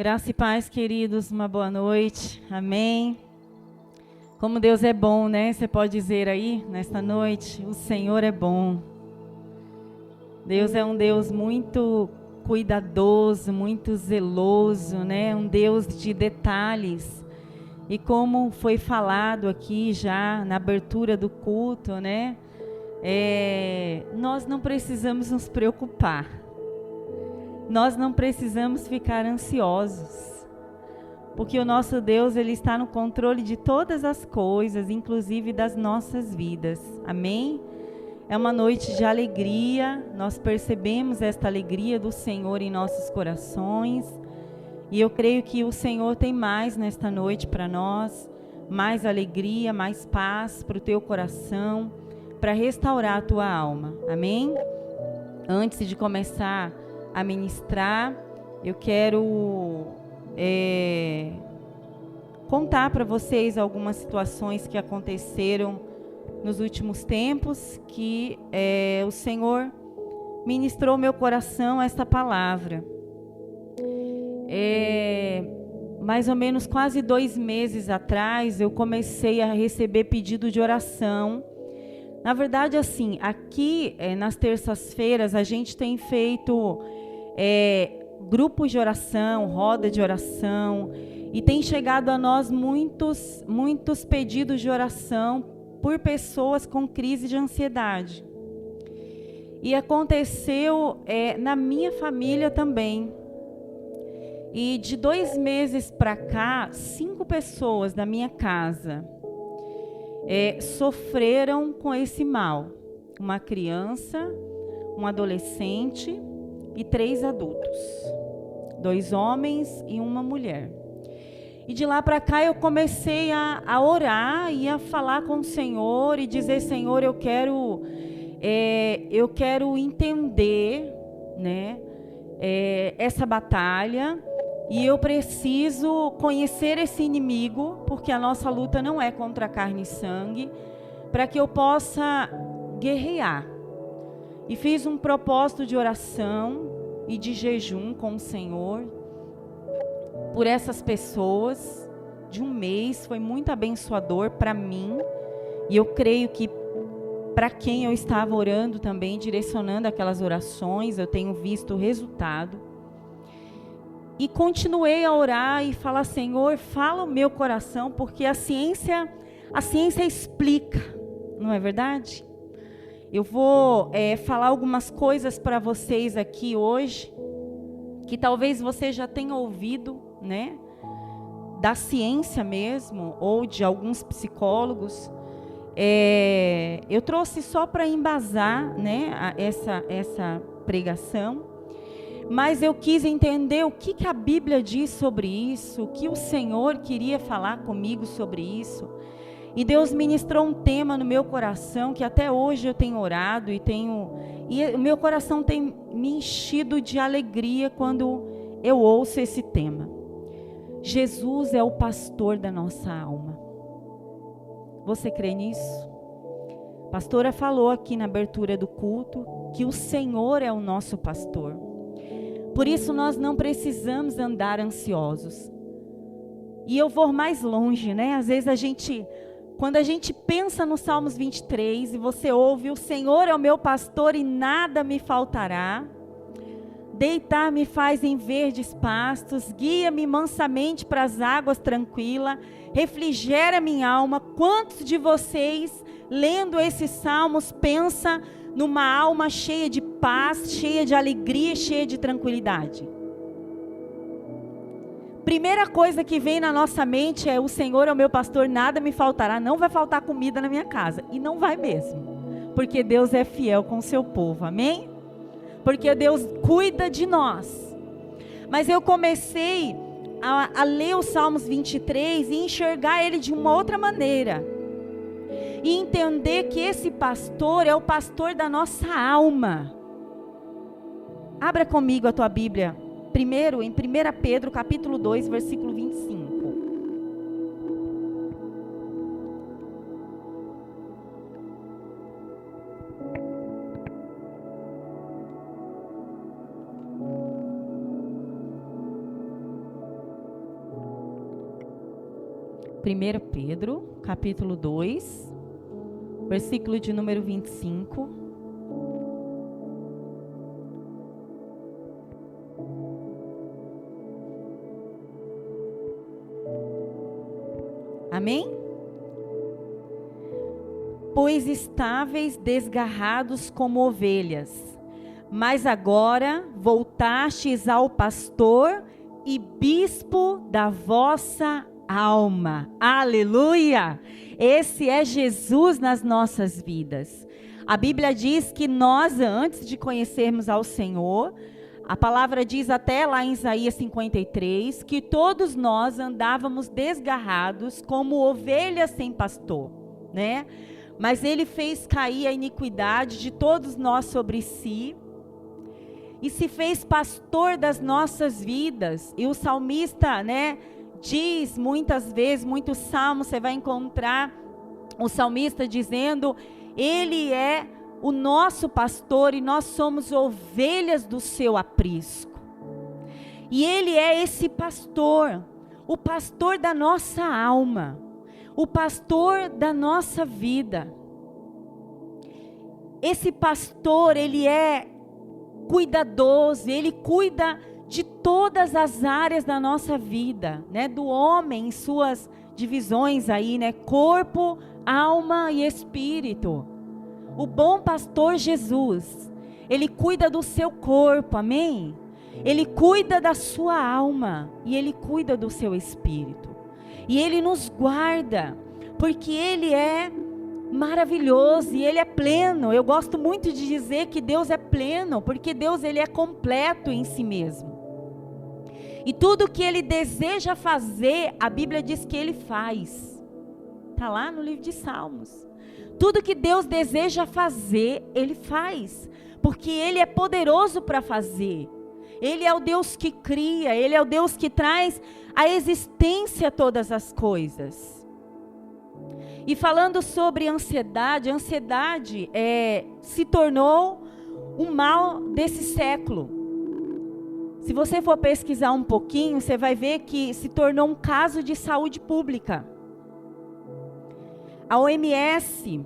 Graça e paz, queridos, uma boa noite, amém. Como Deus é bom, né? Você pode dizer aí, nesta noite, o Senhor é bom. Deus é um Deus muito cuidadoso, muito zeloso, né? Um Deus de detalhes. E como foi falado aqui já na abertura do culto, né? Nós não precisamos nos preocupar. Nós não precisamos ficar ansiosos, porque o nosso Deus, Ele está no controle de todas as coisas, inclusive das nossas vidas, amém? É uma noite de alegria, nós percebemos esta alegria do Senhor em nossos corações, e eu creio que o Senhor tem mais nesta noite para nós, mais alegria, mais paz para o teu coração, para restaurar a tua alma, amém? Antes de começar a ministrar, eu quero contar para vocês algumas situações que aconteceram nos últimos tempos, que o Senhor ministrou ao meu coração esta palavra. Mais ou menos quase 2 meses atrás, eu comecei a receber pedido de oração. Na verdade, assim, aqui nas terças-feiras a gente tem feito grupos de oração, roda de oração, e tem chegado a nós muitos pedidos de oração por pessoas com crise de ansiedade. E aconteceu na minha família também. E de 2 meses para cá, 5 pessoas da minha casa sofreram com esse mal. Uma criança, um adolescente e 3 adultos, 2 homens e uma mulher. E de lá para cá eu comecei a orar e a falar com o Senhor e dizer: Senhor, eu quero entender, né, essa batalha, e eu preciso conhecer esse inimigo, porque a nossa luta não é contra carne e sangue, para que eu possa guerrear. E fiz um propósito de oração e de jejum com o Senhor por essas pessoas, de 1 mês. Foi muito abençoador para mim, e eu creio que para quem eu estava orando também, direcionando aquelas orações, eu tenho visto o resultado. E continuei a orar e falar: Senhor, fala o meu coração, porque a ciência explica, não é verdade? Eu vou falar algumas coisas para vocês aqui hoje, que talvez você já tenha ouvido, né? Da ciência mesmo, ou de alguns psicólogos. Eu trouxe só para embasar, né, essa pregação. Mas eu quis entender o que a Bíblia diz sobre isso, o que o Senhor queria falar comigo sobre isso. E Deus ministrou um tema no meu coração que até hoje eu tenho orado e o meu coração tem me enchido de alegria quando eu ouço esse tema. Jesus é o pastor da nossa alma. Você crê nisso? A pastora falou aqui na abertura do culto que o Senhor é o nosso pastor. Por isso nós não precisamos andar ansiosos. E eu vou mais longe, né? Às vezes quando a gente pensa no Salmos 23 e você ouve: o Senhor é o meu pastor e nada me faltará. Deitar-me faz em verdes pastos, guia-me mansamente para as águas tranquilas, refrigera minha alma. Quantos de vocês, lendo esses salmos, pensa numa alma cheia de paz, cheia de alegria, cheia de tranquilidade? Primeira coisa que vem na nossa mente é: o Senhor é o meu pastor, nada me faltará. Não vai faltar comida na minha casa. E não vai mesmo, porque Deus é fiel com o seu povo, amém? Porque Deus cuida de nós. Mas eu comecei a ler os Salmos 23 e enxergar ele de uma outra maneira. E entender que esse pastor é o pastor da nossa alma. Abra comigo a tua Bíblia. Primeiro, em 1 Pedro, capítulo 2, versículo 25. 1 Pedro, capítulo 2, versículo de número 25. Amém? Pois estáveis desgarrados como ovelhas, mas agora voltastes ao pastor e bispo da vossa alma. Aleluia! Esse é Jesus nas nossas vidas. A Bíblia diz que nós, antes de conhecermos ao Senhor, a palavra diz até lá em Isaías 53, que todos nós andávamos desgarrados como ovelhas sem pastor, né? Mas Ele fez cair a iniquidade de todos nós sobre si e se fez pastor das nossas vidas. E o salmista, né, diz muitas vezes, muitos salmos, você vai encontrar o salmista dizendo, Ele é o nosso pastor e nós somos ovelhas do seu aprisco. E Ele é esse pastor, o pastor da nossa alma, o pastor da nossa vida. Esse pastor, ele é cuidadoso, ele cuida de todas as áreas da nossa vida, né? Do homem em suas divisões aí, né? Corpo, alma e espírito. O bom pastor Jesus, ele cuida do seu corpo, amém? Ele cuida da sua alma e ele cuida do seu espírito. E ele nos guarda, porque ele é maravilhoso e ele é pleno. Eu gosto muito de dizer que Deus é pleno, porque Deus, ele é completo em si mesmo. E tudo que ele deseja fazer, a Bíblia diz que ele faz. Está lá no livro de Salmos. Tudo que Deus deseja fazer, ele faz, porque ele é poderoso para fazer. Ele é o Deus que cria, ele é o Deus que traz à existência todas as coisas. E falando sobre ansiedade, a ansiedade se tornou um mal desse século. Se você for pesquisar um pouquinho, você vai ver que se tornou um caso de saúde pública. A OMS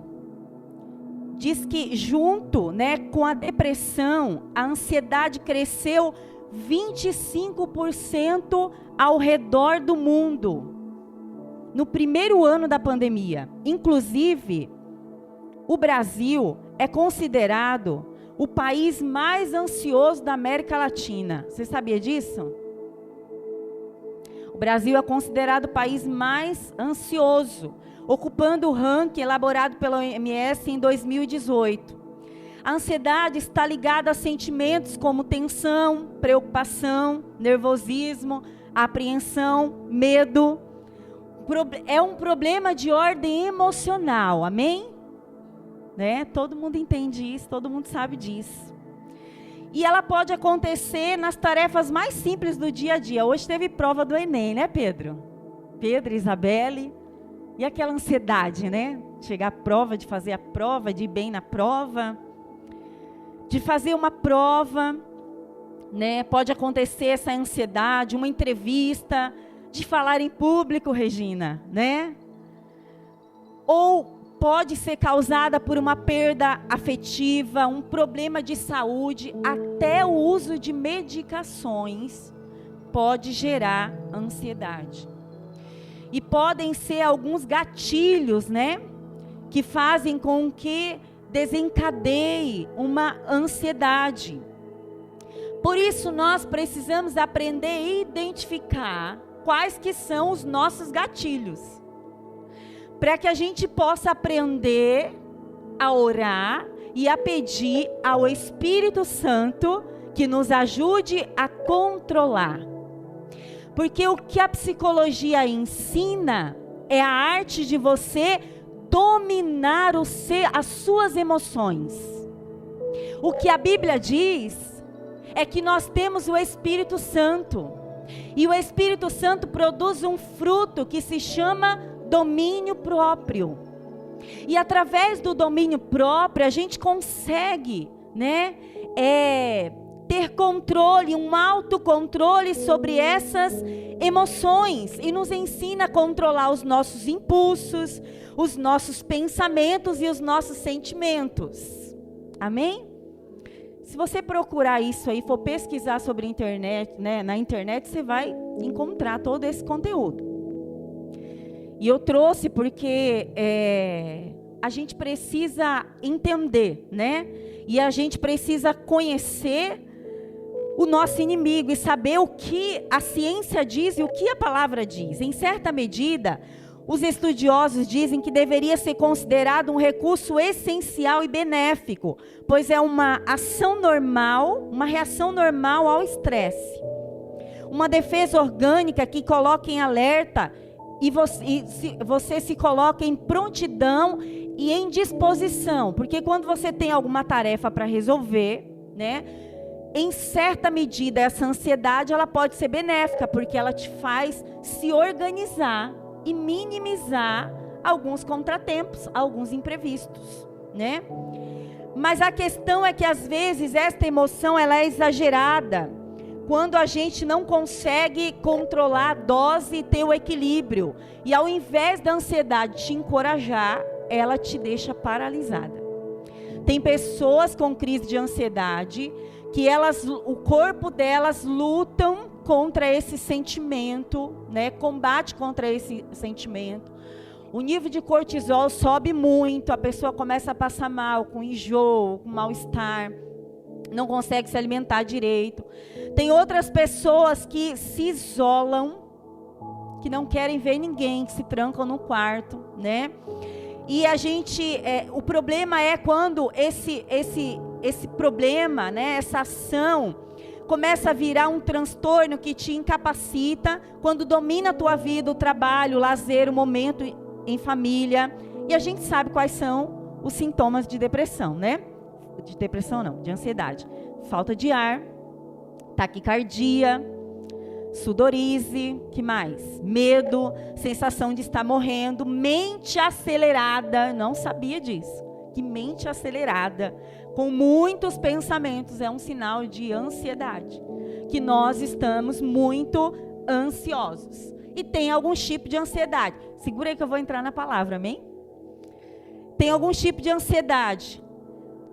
diz que junto, né, com a depressão, a ansiedade cresceu 25% ao redor do mundo. No primeiro ano da pandemia. Inclusive, o Brasil é considerado o país mais ansioso da América Latina. Você sabia disso? O Brasil é considerado o país mais ansioso, ocupando o ranking elaborado pela OMS em 2018. A ansiedade está ligada a sentimentos como tensão, preocupação, nervosismo, apreensão, medo. É um problema de ordem emocional, amém? Né? Todo mundo entende isso, todo mundo sabe disso. E ela pode acontecer nas tarefas mais simples do dia a dia. Hoje teve prova do Enem, né, Pedro? Pedro, Isabelle. E aquela ansiedade, né? Chegar à prova, de fazer a prova, de ir bem na prova. De fazer uma prova, né? Pode acontecer essa ansiedade, uma entrevista, de falar em público, Regina, né? Ou pode ser causada por uma perda afetiva, um problema de saúde, até o uso de medicações pode gerar ansiedade. E podem ser alguns gatilhos, né? Que fazem com que desencadeie uma ansiedade. Por isso nós precisamos aprender a identificar quais que são os nossos gatilhos, para que a gente possa aprender a orar e a pedir ao Espírito Santo que nos ajude a controlar. Porque o que a psicologia ensina é a arte de você dominar as suas emoções. O que a Bíblia diz é que nós temos o Espírito Santo. E o Espírito Santo produz um fruto que se chama domínio próprio. E através do domínio próprio, a gente consegue, né, ter controle, um autocontrole sobre essas emoções e nos ensina a controlar os nossos impulsos, os nossos pensamentos e os nossos sentimentos. Amém? Se você procurar isso aí, for pesquisar sobre a internet, né, na internet, você vai encontrar todo esse conteúdo. E eu trouxe porque a gente precisa entender, né? E a gente precisa conhecer o nosso inimigo e saber o que a ciência diz e o que a palavra diz. Em certa medida, os estudiosos dizem que deveria ser considerado um recurso essencial e benéfico, pois é uma ação normal, uma reação normal ao estresse. Uma defesa orgânica que coloca em alerta e você se coloca em prontidão e em disposição. Porque quando você tem alguma tarefa para resolver, né? Em certa medida, essa ansiedade ela pode ser benéfica, porque ela te faz se organizar e minimizar alguns contratempos, alguns imprevistos, né? Mas a questão é que às vezes esta emoção ela é exagerada quando a gente não consegue controlar a dose e ter o equilíbrio. E ao invés da ansiedade te encorajar, ela te deixa paralisada. Tem pessoas com crise de ansiedade que o corpo delas lutam contra esse sentimento, né? Combate contra esse sentimento. O nível de cortisol sobe muito, a pessoa começa a passar mal, com enjoo, com mal-estar, não consegue se alimentar direito. Tem outras pessoas que se isolam, que não querem ver ninguém, que se trancam no quarto, né? E o problema é quando esse problema, né, essa ação, começa a virar um transtorno que te incapacita, quando domina a tua vida, o trabalho, o lazer, o momento em família. E a gente sabe quais são os sintomas de depressão, né? De depressão não, de ansiedade. Falta de ar, taquicardia, sudorize, que mais? Medo, sensação de estar morrendo, mente acelerada, não sabia disso, que mente acelerada, com muitos pensamentos, é um sinal de ansiedade, que nós estamos muito ansiosos. E tem algum tipo de ansiedade, segura aí que eu vou entrar na palavra, amém? Tem algum tipo de ansiedade,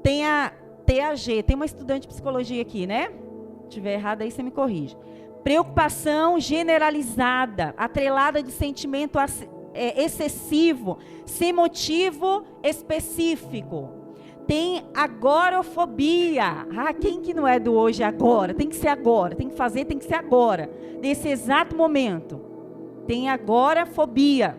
tem a TAG, tem uma estudante de psicologia aqui, né? Se tiver errado aí você me corrige. Preocupação generalizada, atrelada de sentimento excessivo, sem motivo específico. Tem agorafobia. Quem que não é do hoje e agora? Tem que ser agora, tem que fazer, tem que ser agora. Nesse exato momento. Tem agorafobia.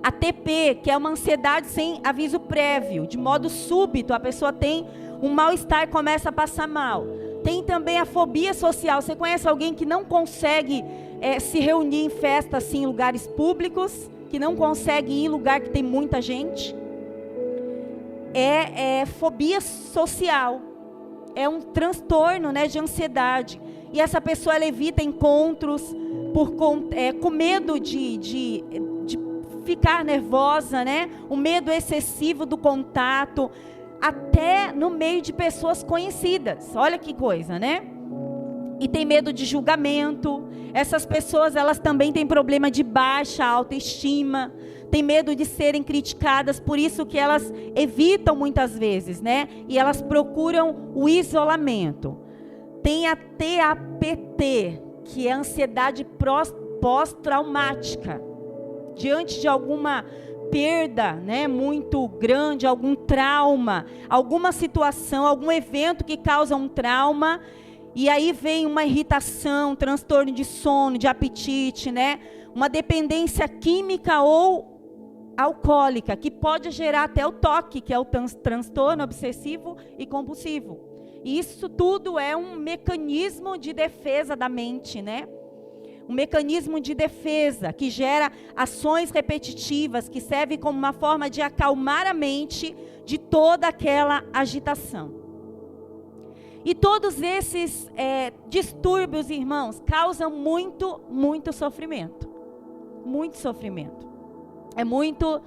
A TP, que é uma ansiedade sem aviso prévio, de modo súbito, a pessoa tem um mal-estar e começa a passar mal. Tem também a fobia social. Você conhece alguém que não consegue se reunir em festas, assim, em lugares públicos? Que não consegue ir em lugar que tem muita gente? É fobia social. É um transtorno, né, de ansiedade. E essa pessoa ela evita encontros com medo de ficar nervosa, né? O medo excessivo do contato, até no meio de pessoas conhecidas. Olha que coisa, né? E tem medo de julgamento. Essas pessoas, elas também têm problema de baixa autoestima, tem medo de serem criticadas, por isso que elas evitam muitas vezes, né? E elas procuram o isolamento. Tem a TAPT, que é a ansiedade pós-traumática. Diante de alguma perda, né, muito grande, algum trauma, alguma situação, algum evento que causa um trauma, e aí vem uma irritação, um transtorno de sono, de apetite, né, uma dependência química ou alcoólica, que pode gerar até o TOC, que é o transtorno obsessivo e compulsivo. E isso tudo é um mecanismo de defesa da mente, né? Um mecanismo de defesa que gera ações repetitivas, que serve como uma forma de acalmar a mente de toda aquela agitação. E todos esses distúrbios, irmãos, causam muito sofrimento. Muito sofrimento. É muito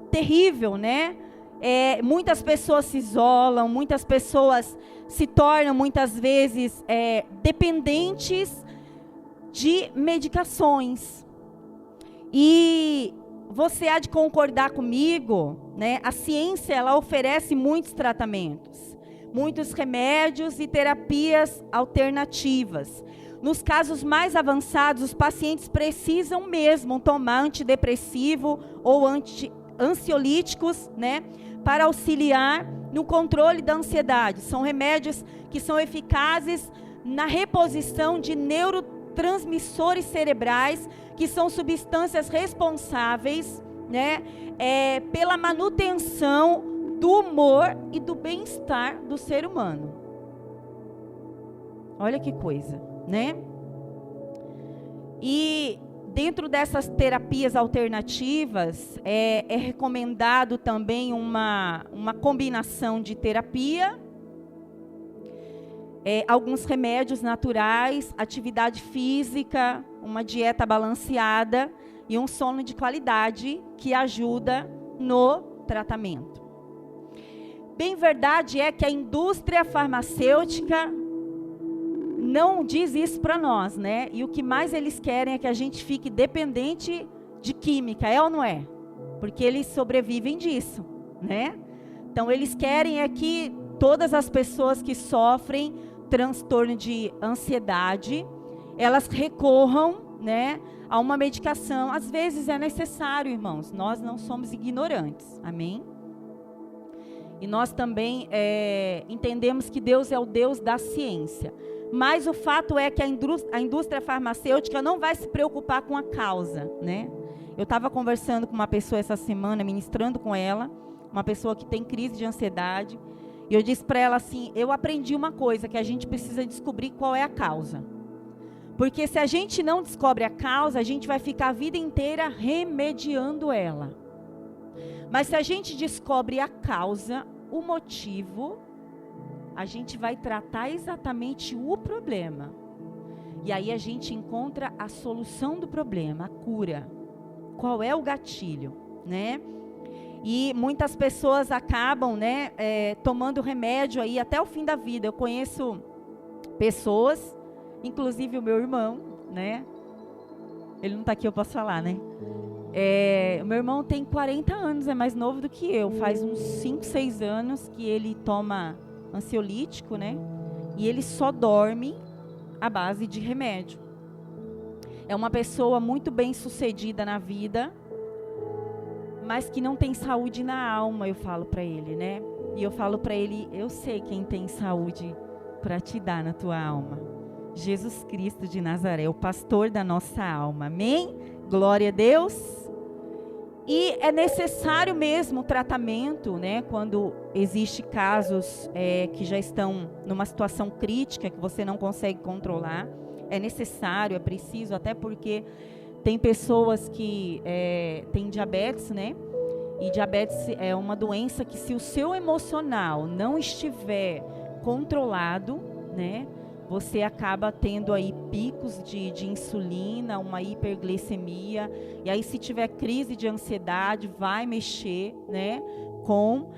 terrível, né? Muitas pessoas se isolam, muitas pessoas se tornam muitas vezes dependentes de medicações. E você há de concordar comigo, né? A ciência, ela oferece muitos tratamentos, muitos remédios e terapias alternativas. Nos casos mais avançados, os pacientes precisam mesmo tomar antidepressivo ou ansiolíticos, né, para auxiliar no controle da ansiedade. São remédios que são eficazes na reposição de neurotransmissores cerebrais, que são substâncias responsáveis, né, pela manutenção do humor e do bem-estar do ser humano. Olha que coisa, né? E dentro dessas terapias alternativas, é recomendado também uma combinação de terapia, alguns remédios naturais, atividade física, uma dieta balanceada e um sono de qualidade que ajuda no tratamento. Bem verdade é que a indústria farmacêutica não diz isso para nós, né? E o que mais eles querem é que a gente fique dependente de química, é ou não é? Porque eles sobrevivem disso, né? Então, eles querem é que todas as pessoas que sofrem transtorno de ansiedade, elas recorram, né, a uma medicação. Às vezes é necessário, irmãos, nós não somos ignorantes, amém? E nós também entendemos que Deus é o Deus da ciência. Mas o fato é que a indústria farmacêutica não vai se preocupar com a causa, né? Eu estava conversando com uma pessoa essa semana, ministrando com ela, uma pessoa que tem crise de ansiedade, e eu disse para ela assim, eu aprendi uma coisa, que a gente precisa descobrir qual é a causa. Porque se a gente não descobre a causa, a gente vai ficar a vida inteira remediando ela. Mas se a gente descobre a causa, o motivo, a gente vai tratar exatamente o problema. E aí a gente encontra a solução do problema, a cura. Qual é o gatilho, né? E muitas pessoas acabam, né, tomando remédio aí até o fim da vida. Eu conheço pessoas, inclusive o meu irmão, né? Ele não está aqui, eu posso falar, né? O meu irmão tem 40 anos, é mais novo do que eu. Faz uns 5, 6 anos que ele toma ansiolítico, né? E ele só dorme à base de remédio. É uma pessoa muito bem sucedida na vida, mas que não tem saúde na alma, eu falo para ele, né? E eu falo para ele, eu sei quem tem saúde para te dar na tua alma. Jesus Cristo de Nazaré, o pastor da nossa alma. Amém? Glória a Deus. E é necessário mesmo o tratamento, né? Quando existe casos que já estão numa situação crítica, que você não consegue controlar. É necessário, é preciso, até porque tem pessoas que têm diabetes, né? E diabetes é uma doença que, se o seu emocional não estiver controlado, né? Você acaba tendo aí picos de insulina, uma hiperglicemia. E aí, se tiver crise de ansiedade, vai mexer, né, com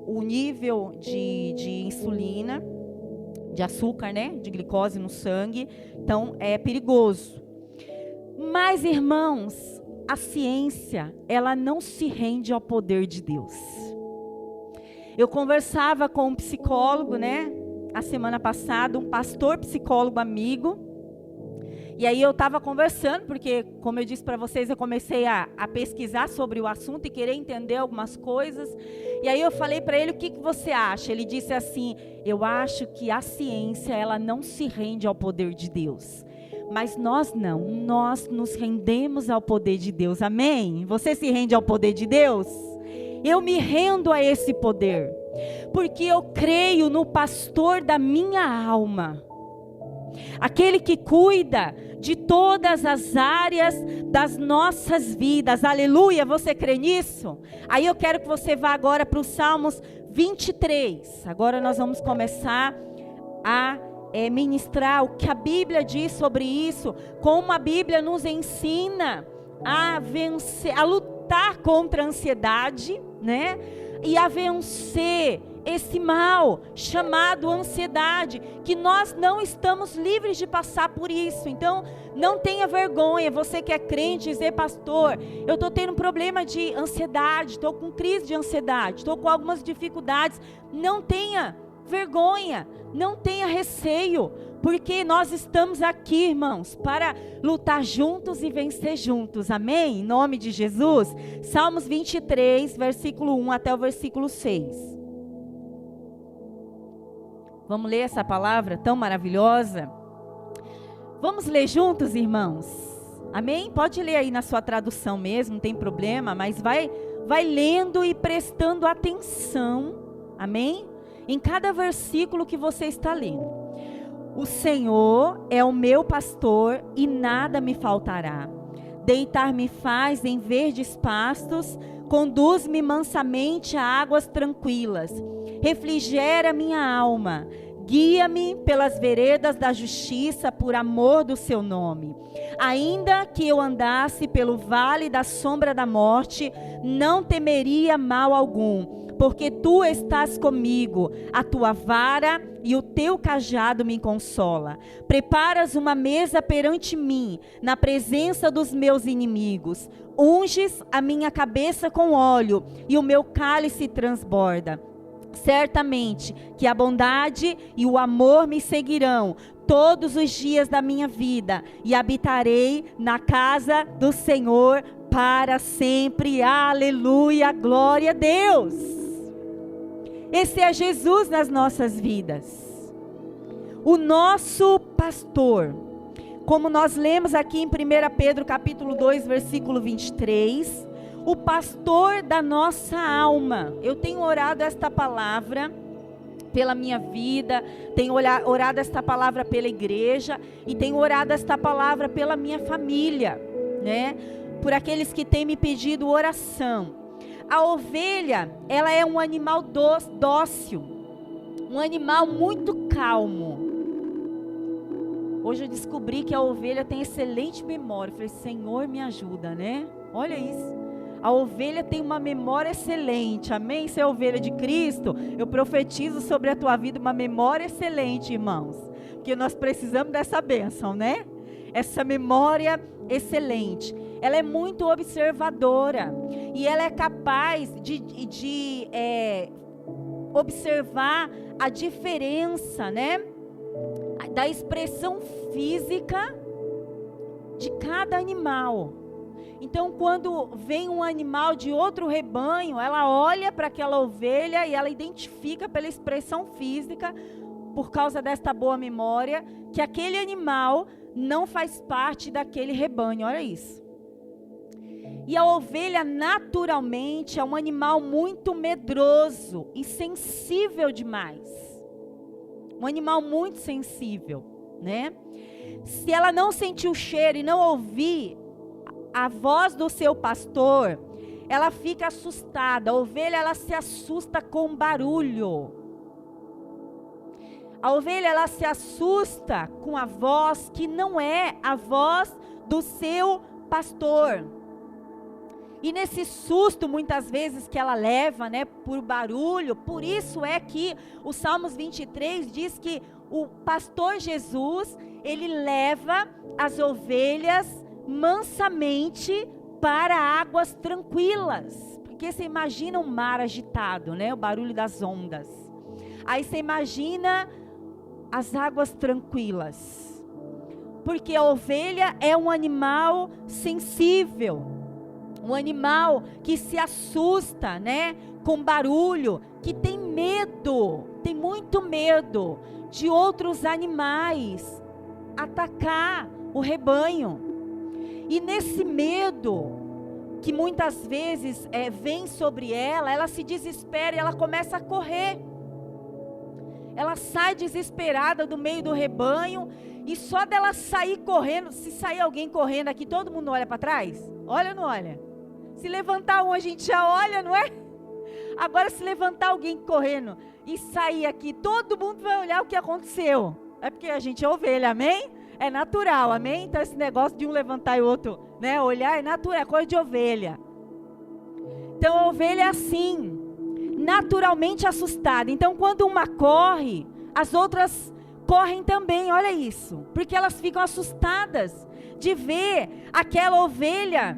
o nível de insulina, de açúcar, né, de glicose no sangue. Então, é perigoso. Mas, irmãos, a ciência, ela não se rende ao poder de Deus. Eu conversava com um psicólogo, né, a semana passada, um pastor psicólogo amigo, e aí eu estava conversando, porque, como eu disse para vocês, eu comecei a pesquisar sobre o assunto e querer entender algumas coisas, e aí eu falei para ele, o que você acha? Ele disse assim, eu acho que a ciência, ela não se rende ao poder de Deus, mas nós não, nós nos rendemos ao poder de Deus, amém? Você se rende ao poder de Deus? Eu me rendo a esse poder, porque eu creio no pastor da minha alma, aquele que cuida de todas as áreas das nossas vidas, aleluia, você crê nisso? Aí eu quero que você vá agora para o Salmos 23, agora nós vamos começar a ministrar o que a Bíblia diz sobre isso, como a Bíblia nos ensina a vencer, a lutar lutar contra a ansiedade, né? E a vencer esse mal chamado ansiedade, que nós não estamos livres de passar por isso. Então, não tenha vergonha, você que é crente, dizer: pastor, eu estou tendo um problema de ansiedade, estou com crise de ansiedade, estou com algumas dificuldades. Não tenha vergonha, não tenha receio, porque nós estamos aqui, irmãos, para lutar juntos e vencer juntos, amém? Em nome de Jesus. Salmos 23, versículo 1 até o versículo 6. Vamos ler essa palavra tão maravilhosa? Vamos ler juntos, irmãos? Amém? Pode ler aí na sua tradução mesmo, não tem problema, mas vai lendo e prestando atenção, amém? Em cada versículo que você está lendo. O Senhor é o meu pastor e nada me faltará. Deitar-me faz em verdes pastos, conduz-me mansamente a águas tranquilas. Refrigera minha alma, guia-me pelas veredas da justiça por amor do seu nome. Ainda que eu andasse pelo vale da sombra da morte, não temeria mal algum, porque tu estás comigo, a tua vara e o teu cajado me consola. Preparas uma mesa perante mim, na presença dos meus inimigos. Unges a minha cabeça com óleo, e o meu cálice transborda. Certamente que a bondade e o amor me seguirão todos os dias da minha vida, e habitarei na casa do Senhor para sempre. Aleluia, glória a Deus. Esse é Jesus nas nossas vidas, o nosso pastor. Como nós lemos aqui em 1 Pedro capítulo 2, versículo 23, o pastor da nossa alma. Eu tenho orado esta palavra pela minha vida, tenho orado esta palavra pela igreja, e tenho orado esta palavra pela minha família, né? Por aqueles que têm me pedido oração. A ovelha, ela é um animal dócil, um animal muito calmo. Hoje eu descobri que a ovelha tem excelente memória. Eu falei: Senhor, me ajuda, né? Olha isso. A ovelha tem uma memória excelente, amém? Se é ovelha de Cristo, eu profetizo sobre a tua vida uma memória excelente, irmãos. Porque nós precisamos dessa bênção, né? Essa memória excelente. Ela é muito observadora, e ela é capaz de observar a diferença, né, da expressão física de cada animal. Então, quando vem um animal de outro rebanho, ela olha para aquela ovelha e ela identifica pela expressão física, por causa desta boa memória, que aquele animal não faz parte daquele rebanho. Olha isso. E a ovelha, naturalmente, é um animal muito medroso e sensível demais. Um animal muito sensível, né? Se ela não sentir o cheiro e não ouvir a voz do seu pastor, ela fica assustada. A ovelha, ela se assusta com barulho. A ovelha, ela se assusta com a voz que não é a voz do seu pastor. E nesse susto, muitas vezes, que ela leva, né, por barulho, por isso é que o Salmos 23 diz que o pastor Jesus, ele leva as ovelhas mansamente para águas tranquilas. Porque você imagina um mar agitado, né, o barulho das ondas. Aí você imagina as águas tranquilas. Porque a ovelha é um animal sensível. Um animal que se assusta, né, com barulho, que tem medo, tem muito medo de outros animais atacar o rebanho. E nesse medo, que muitas vezes vem sobre ela, ela se desespera e ela começa a correr. Ela sai desesperada do meio do rebanho, e só dela sair correndo, se sair alguém correndo aqui, todo mundo olha para trás? Olha ou não olha? Se levantar um, a gente já olha, não é? Agora, se levantar alguém correndo e sair aqui, todo mundo vai olhar o que aconteceu. É porque a gente é ovelha, amém? É natural, amém? Então, esse negócio de um levantar e o outro, né, olhar, é natural, é coisa de ovelha. Então a ovelha é assim, naturalmente assustada. Então quando uma corre, as outras correm também, olha isso. Porque elas ficam assustadas de ver aquela ovelha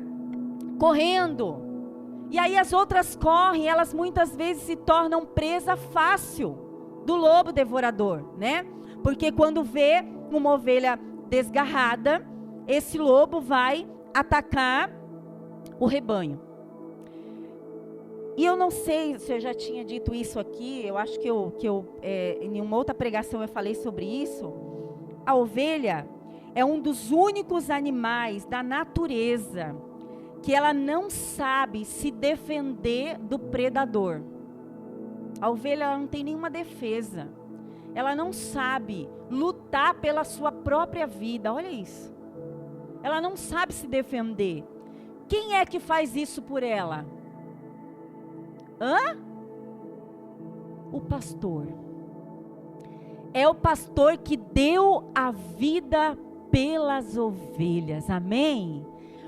correndo. E aí as outras correm, elas muitas vezes se tornam presa fácil do lobo devorador, né? Porque quando vê uma ovelha desgarrada, esse lobo vai atacar o rebanho. E eu não sei se eu já tinha dito isso aqui, eu acho que em uma outra pregação eu falei sobre isso. A ovelha é um dos únicos animais da natureza que ela não sabe se defender do predador. A ovelha ela não tem nenhuma defesa. Ela não sabe lutar pela sua própria vida. Olha isso. Ela não sabe se defender. Quem é que faz isso por ela? O pastor. É o pastor que deu a vida pelas ovelhas. Amém?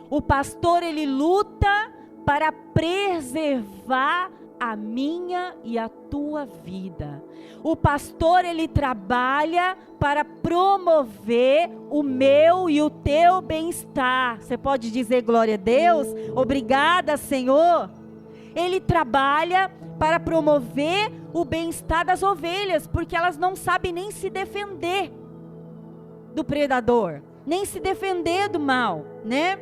O pastor, ele luta para preservar a minha e a tua vida. O pastor, ele trabalha para promover o meu e o teu bem-estar. Você pode dizer glória a Deus? Obrigada, Senhor. Ele trabalha para promover o bem-estar das ovelhas, porque elas não sabem nem se defender do predador, nem se defender do mal, né?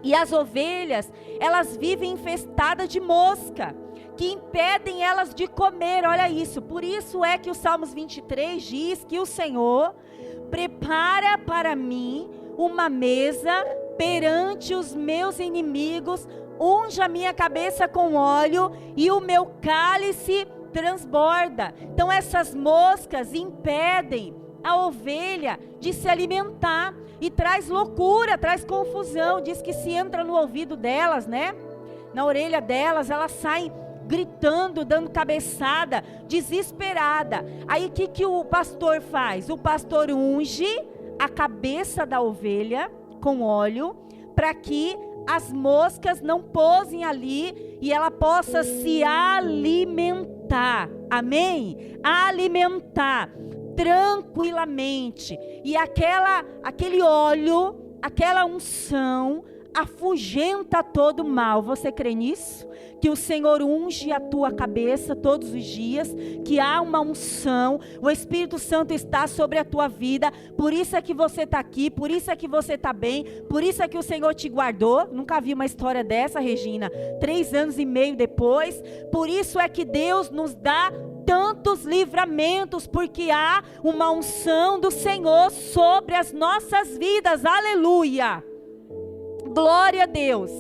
E as ovelhas, elas vivem infestadas de mosca, que impedem elas de comer, olha isso. Por isso é que o Salmos 23 diz que o Senhor prepara para mim uma mesa perante os meus inimigos, unge a minha cabeça com óleo e o meu cálice transborda. Então essas moscas impedem a ovelha de se alimentar e traz loucura, traz confusão. Diz que se entra no ouvido delas, né? Na orelha delas, elas saem gritando, dando cabeçada, desesperada. Aí o que o pastor faz? O pastor unge a cabeça da ovelha com óleo, para que as moscas não pousem ali e ela possa se alimentar. Amém? Alimentar tranquilamente. E aquele óleo, aquela unção afugenta todo mal. Você crê nisso? Que o Senhor unge a tua cabeça todos os dias, que há uma unção, o Espírito Santo está sobre a tua vida, por isso é que você está aqui, por isso é que você está bem, por isso é que o Senhor te guardou. Nunca vi uma história dessa, Regina, 3 anos e meio depois. Por isso é que Deus nos dá tantos livramentos, porque há uma unção do Senhor sobre as nossas vidas. Aleluia! Glória a Deus.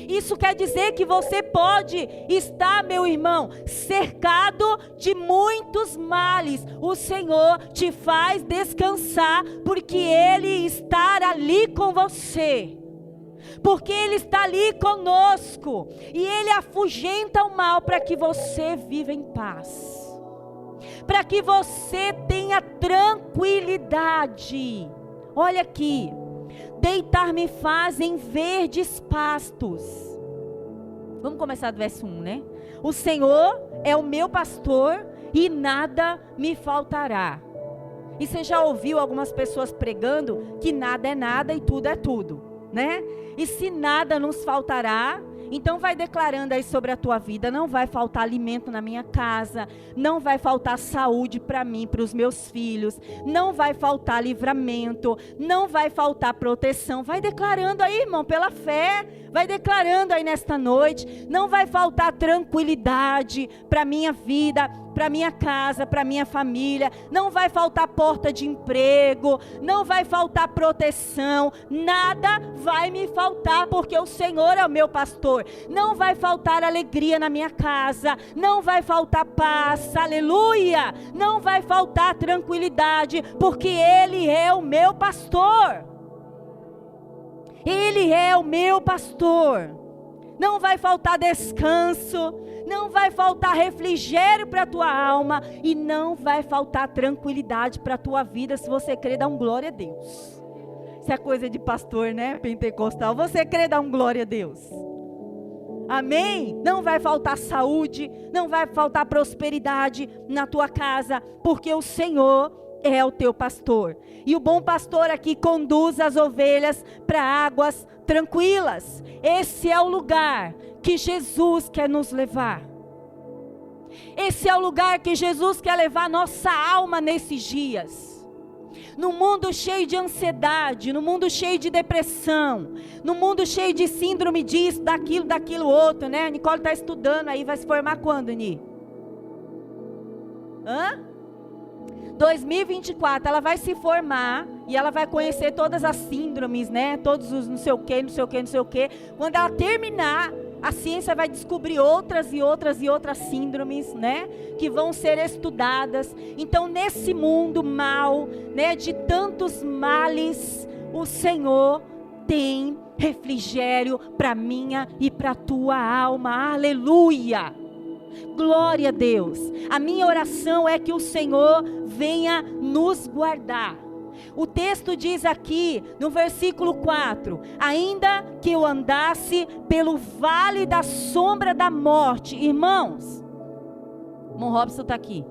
Isso quer dizer que você pode estar, meu irmão, cercado de muitos males. O Senhor te faz descansar, porque Ele está ali com você. Porque Ele está ali conosco. E Ele afugenta o mal para que você viva em paz. Para que você tenha tranquilidade. Olha aqui. Deitar-me fazem verdes pastos. Vamos começar do verso 1, né? O Senhor é o meu pastor e nada me faltará. E você já ouviu algumas pessoas pregando que nada é nada e tudo é tudo, né? E se nada nos faltará, então vai declarando aí sobre a tua vida: não vai faltar alimento na minha casa, não vai faltar saúde para mim, para os meus filhos, não vai faltar livramento, não vai faltar proteção. Vai declarando aí, irmão, pela fé, vai declarando aí nesta noite: não vai faltar tranquilidade para minha vida, para minha casa, para minha família, não vai faltar porta de emprego, não vai faltar proteção, nada vai me faltar, porque o Senhor é o meu pastor. Não vai faltar alegria na minha casa, não vai faltar paz, aleluia, não vai faltar tranquilidade, porque Ele é o meu pastor. Ele é o meu pastor. Não vai faltar descanso, não vai faltar refrigério para a tua alma e não vai faltar tranquilidade para a tua vida. Se você crê, dá um glória a Deus. Isso é coisa de pastor, né? Pentecostal. Você crê, dá um glória a Deus. Amém? Não vai faltar saúde, não vai faltar prosperidade na tua casa, porque o Senhor é o teu pastor. E o bom pastor aqui conduz as ovelhas para águas tranquilas. Esse é o lugar que Jesus quer nos levar. Esse é o lugar que Jesus quer levar nossa alma nesses dias. No mundo cheio de ansiedade, no mundo cheio de depressão, no mundo cheio de síndrome disso, daquilo outro, né? A Nicole está estudando aí, vai se formar quando, Ni? 2024, ela vai se formar e ela vai conhecer todas as síndromes, né? Todos os não sei o que. Quando ela terminar, a ciência vai descobrir outras síndromes, né? Que vão ser estudadas. Então, nesse mundo mal, né? De tantos males, o Senhor tem refrigério para minha e para tua alma. Aleluia! Glória a Deus. A minha oração é que o Senhor venha nos guardar. O texto diz aqui, no versículo 4, ainda que eu andasse pelo vale da sombra da morte. Irmãos, irmão Robson está aqui.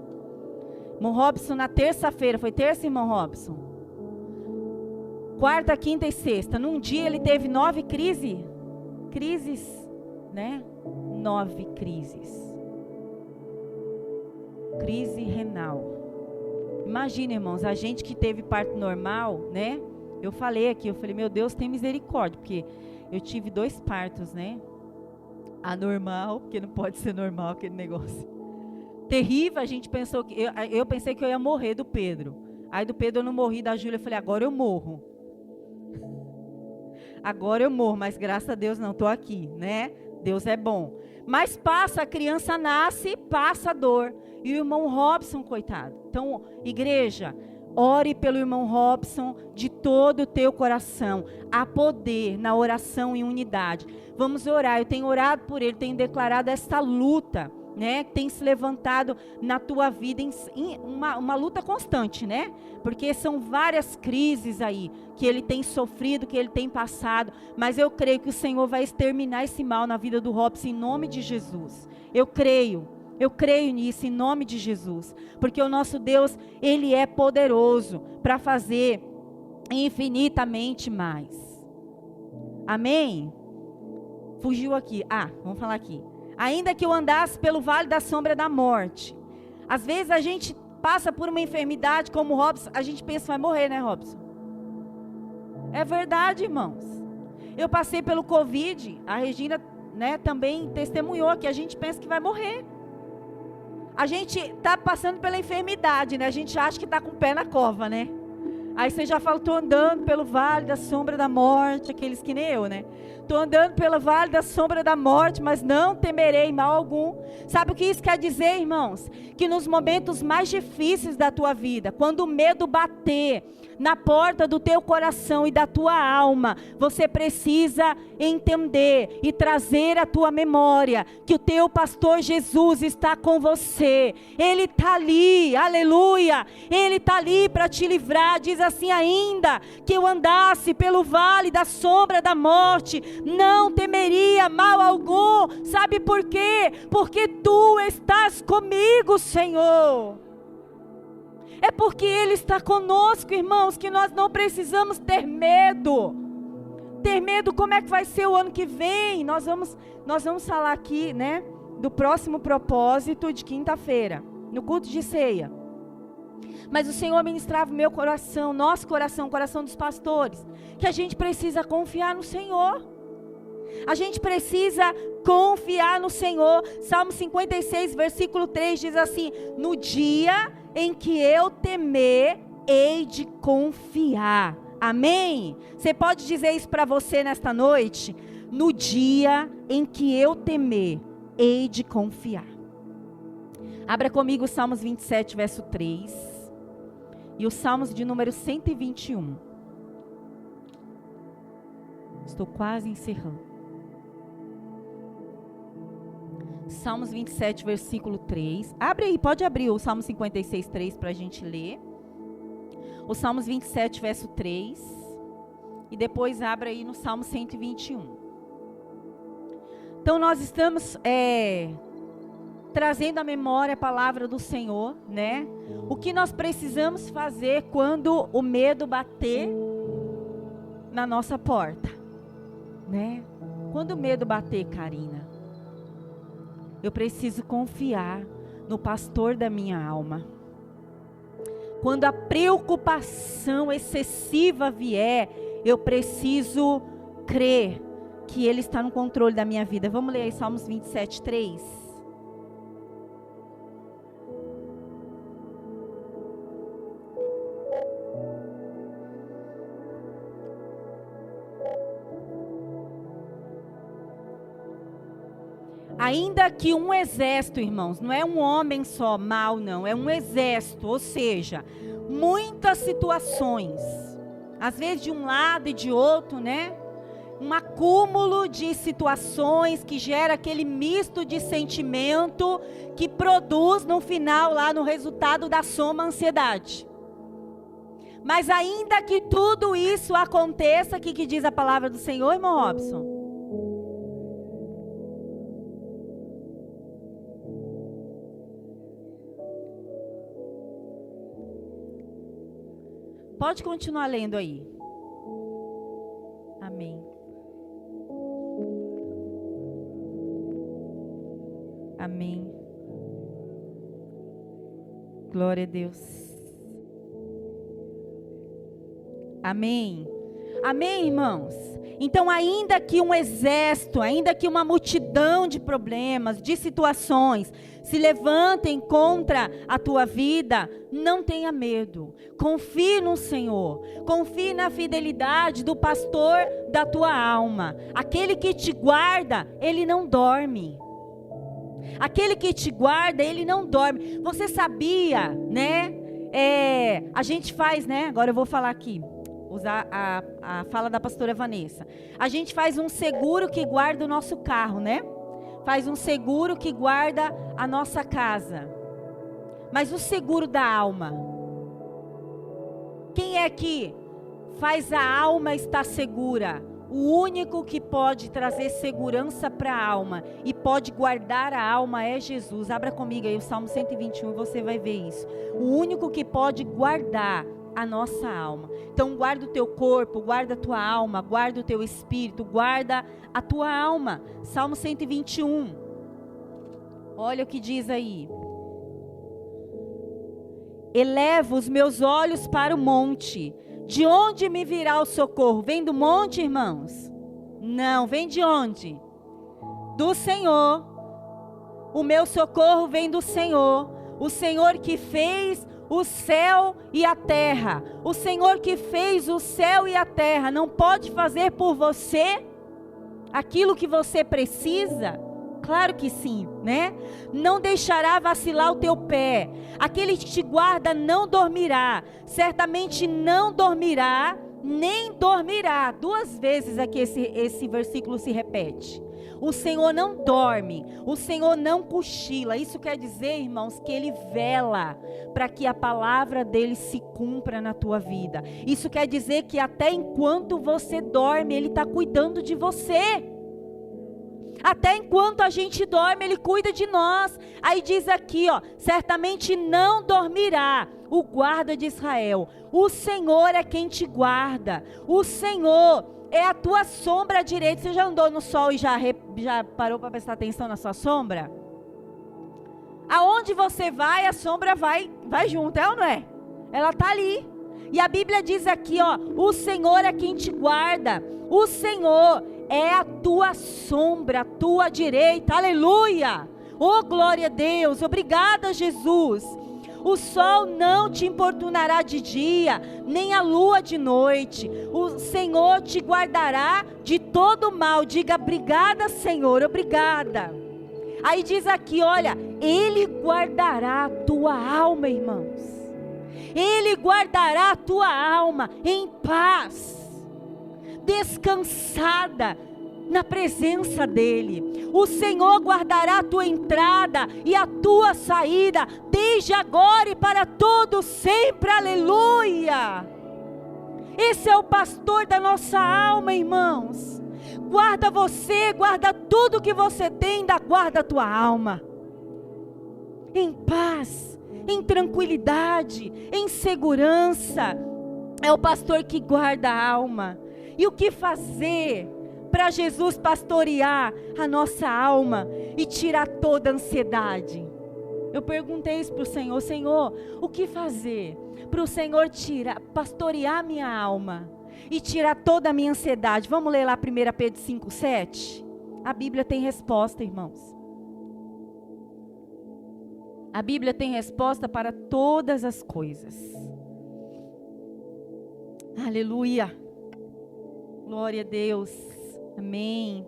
Irmão Robson na terça-feira, foi terça, irmão Robson? Quarta, quinta e sexta. Num dia ele teve 9 crises, né? 9 crises. Crise renal. Imagina, irmãos, a gente que teve parto normal, né? Eu falei, meu Deus, tem misericórdia, porque eu tive 2 partos, né? Anormal, porque não pode ser normal aquele negócio. Terrível, a gente pensou que, eu pensei que eu ia morrer do Pedro. Aí do Pedro eu não morri, da Júlia eu falei, agora eu morro. Agora eu morro, mas graças a Deus não, estou aqui, né? Deus é bom. Mas passa, a criança nasce, passa a dor. E o irmão Robson, coitado. Então, igreja, ore pelo irmão Robson de todo o teu coração. Há poder na oração em unidade. Vamos orar. Eu tenho orado por ele, tenho declarado essa luta, né? Que tem se levantado na tua vida, uma luta constante, né? Porque são várias crises aí que ele tem sofrido, que ele tem passado. Mas eu creio que o Senhor vai exterminar esse mal na vida do Robson em nome de Jesus. Eu creio nisso em nome de Jesus, porque o nosso Deus, Ele é poderoso para fazer infinitamente mais. Amém? Fugiu aqui. Vamos falar aqui. Ainda que eu andasse pelo vale da sombra da morte. Às vezes a gente passa por uma enfermidade como o Robson, a gente pensa que vai morrer, né, Robson? É verdade, irmãos. Eu passei pelo Covid, a Regina, né, também testemunhou que a gente pensa que vai morrer. A gente está passando pela enfermidade, né? A gente acha que está com o pé na cova, né? Aí você já fala, estou andando pelo vale da sombra da morte, aqueles que nem eu, né? Estou andando pelo vale da sombra da morte, mas não temerei mal algum. Sabe o que isso quer dizer, irmãos? Que nos momentos mais difíceis da tua vida, quando o medo bater na porta do teu coração e da tua alma, você precisa entender e trazer à tua memória que o teu pastor Jesus está com você. Ele está ali, aleluia. Ele está ali para te livrar. Diz assim, ainda que eu andasse pelo vale da sombra da morte, não temeria mal algum. Sabe por quê? Porque tu estás comigo, Senhor. É porque Ele está conosco, irmãos, que nós não precisamos ter medo. Ter medo, como é que vai ser o ano que vem? Nós vamos falar aqui, né, do próximo propósito de quinta-feira, no culto de ceia. Mas o Senhor ministrava o meu coração, nosso coração, o coração dos pastores, que a gente precisa confiar no Senhor. A gente precisa confiar no Senhor. Salmo 56, versículo 3 diz assim: no dia em que eu temer, hei de confiar. Amém? Você pode dizer isso para você nesta noite? No dia em que eu temer, hei de confiar. Abra comigo os Salmos 27, verso 3. E os Salmos de número 121. Estou quase encerrando. Salmos 27, versículo 3. Abre aí, pode abrir o Salmo 56, 3 para a gente ler. O Salmos 27, verso 3. E depois abra aí no Salmo 121. Então nós estamos trazendo à memória a palavra do Senhor, né? O que nós precisamos fazer quando o medo bater na nossa porta, né? Quando o medo bater, Karina, eu preciso confiar no pastor da minha alma. Quando a preocupação excessiva vier, eu preciso crer que Ele está no controle da minha vida. Vamos ler aí Salmos 27, 3. Ainda que um exército, irmãos, não é um homem só mau, não, é um exército, ou seja, muitas situações, às vezes de um lado e de outro, né? Um acúmulo de situações que gera aquele misto de sentimento que produz no final, lá no resultado da soma, ansiedade. Mas ainda que tudo isso aconteça, o que diz a palavra do Senhor, irmão Robson? Pode continuar lendo aí. Amém. Amém. Glória a Deus. Amém. Amém, irmãos? Então, ainda que um exército, ainda que uma multidão de problemas, de situações, se levantem contra a tua vida, não tenha medo. Confie no Senhor. Confie na fidelidade do pastor da tua alma. Aquele que te guarda, ele não dorme. Aquele que te guarda, ele não dorme. Você sabia, né? A gente faz, né? Agora eu vou falar aqui. Usar a fala da pastora Vanessa. A gente faz um seguro que guarda o nosso carro, né? Faz um seguro que guarda a nossa casa. Mas o seguro da alma? Quem é que faz a alma estar segura? O único que pode trazer segurança para a alma e pode guardar a alma é Jesus. Abra comigo aí o Salmo 121 e você vai ver isso. O único que pode guardar a nossa alma. Então guarda o teu corpo, guarda a tua alma, guarda o teu espírito, guarda a tua alma. Salmo 121. Olha o que diz aí. Elevo os meus olhos para o monte. De onde me virá o socorro? Vem do monte, irmãos? Não, vem de onde? Do Senhor. O meu socorro vem do Senhor. O Senhor que fez o céu e a terra. O Senhor que fez o céu e a terra não pode fazer por você aquilo que você precisa? Claro que sim, né? Não deixará vacilar o teu pé. Aquele que te guarda não dormirá. Certamente não dormirá, nem dormirá. 2 vezes aqui esse versículo se repete. O Senhor não dorme, o Senhor não cochila. Isso quer dizer, irmãos, que Ele vela para que a palavra dEle se cumpra na tua vida. Isso quer dizer que até enquanto você dorme, Ele está cuidando de você. Até enquanto a gente dorme, Ele cuida de nós. Aí diz aqui, ó, certamente não dormirá o guarda de Israel. O Senhor é quem te guarda. O Senhor é a tua sombra direita. Você já andou no sol e já parou para prestar atenção na sua sombra? Aonde você vai, a sombra vai junto, é ou não é? Ela está ali. E a Bíblia diz aqui, ó, o Senhor é quem te guarda. O Senhor é a tua sombra, a tua direita. Aleluia! Oh, glória a Deus! Obrigada, Jesus! O sol não te importunará de dia, nem a lua de noite. O Senhor te guardará de todo mal. Diga, obrigada, Senhor, obrigada. Aí diz aqui, olha, Ele guardará a tua alma, irmãos. Ele guardará a tua alma em paz, descansada na presença dEle. O Senhor guardará a tua entrada e a tua saída, desde agora e para todo sempre. Aleluia! Esse é o pastor da nossa alma, irmãos. guarda você, guarda tudo que você tem, ainda guarda a tua alma. Em paz, em tranquilidade, em segurança. É o pastor que guarda a alma. E o que fazer para Jesus pastorear a nossa alma e tirar toda a ansiedade? Eu perguntei isso para o Senhor: Senhor, o que fazer para o Senhor pastorear a minha alma e tirar toda a minha ansiedade? Vamos ler lá 1 Pedro 5,7? A Bíblia tem resposta, irmãos. A Bíblia tem resposta para todas as coisas. Aleluia. Glória a Deus. Amém.